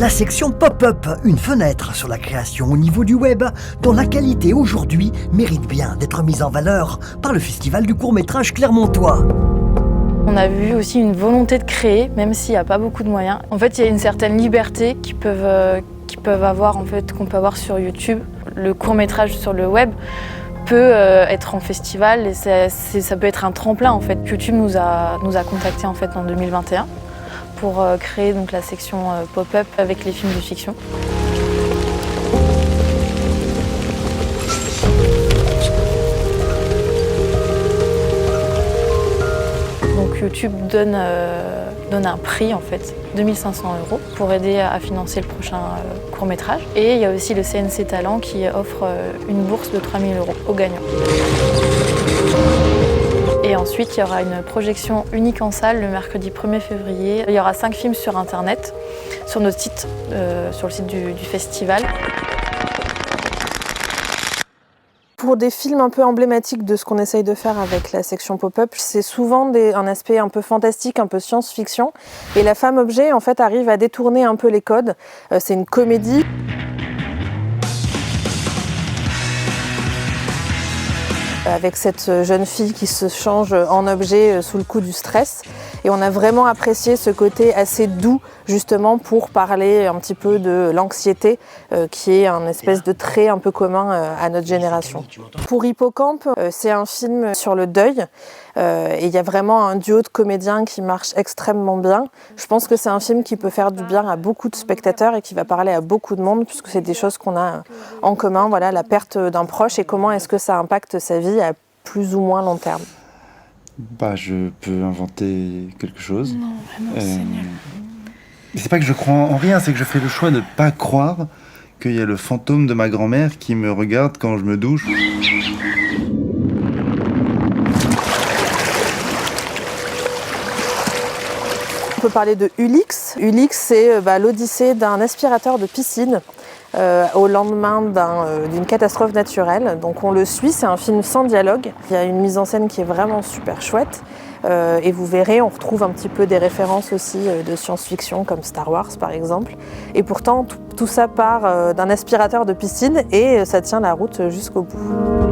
La section Pop-up, une fenêtre sur la création au niveau du web, dont la qualité aujourd'hui mérite bien d'être mise en valeur par le Festival du court-métrage clermontois. On a vu aussi une volonté de créer, même s'il n'y a pas beaucoup de moyens. En fait, il y a une certaine liberté qu'on peut avoir sur YouTube. Le court-métrage sur le web peut être en festival et ça peut être un tremplin en fait. YouTube nous a contactés en fait en 2021 pour créer donc la section pop-up avec les films de fiction. Donc YouTube donne un prix en fait, 2500 € pour aider à financer le prochain court-métrage. Et il y a aussi le CNC Talent qui offre une bourse de 3000 € aux gagnants. Et ensuite, il y aura une projection unique en salle le mercredi 1er février. Il y aura 5 films sur Internet, sur notre site, sur le site du festival. Pour des films un peu emblématiques de ce qu'on essaye de faire avec la section pop-up, c'est souvent un aspect un peu fantastique, un peu science-fiction. Et La Femme Objet, en fait, arrive à détourner un peu les codes. C'est une comédie. Avec cette jeune fille qui se change en objet sous le coup du stress. Et on a vraiment apprécié ce côté assez doux, justement, pour parler un petit peu de l'anxiété, qui est un espèce de trait un peu commun à notre génération. Pour Hippocampe, c'est un film sur le deuil. Et il y a vraiment un duo de comédiens qui marche extrêmement bien. Je pense que c'est un film qui peut faire du bien à beaucoup de spectateurs et qui va parler à beaucoup de monde, puisque c'est des choses qu'on a en commun, voilà, la perte d'un proche et comment est-ce que ça impacte sa vie à plus ou moins long terme. Je peux inventer quelque chose. Non, vraiment, c'est nul. C'est pas que je crois en rien, c'est que je fais le choix de ne pas croire qu'il y a le fantôme de ma grand-mère qui me regarde quand je me douche. On peut parler de Ulix. Ulix, c'est l'odyssée d'un aspirateur de piscine au lendemain d'une catastrophe naturelle. Donc on le suit, c'est un film sans dialogue. Il y a une mise en scène qui est vraiment super chouette. Et vous verrez, on retrouve un petit peu des références aussi de science-fiction comme Star Wars par exemple. Et pourtant, tout ça part d'un aspirateur de piscine et ça tient la route jusqu'au bout.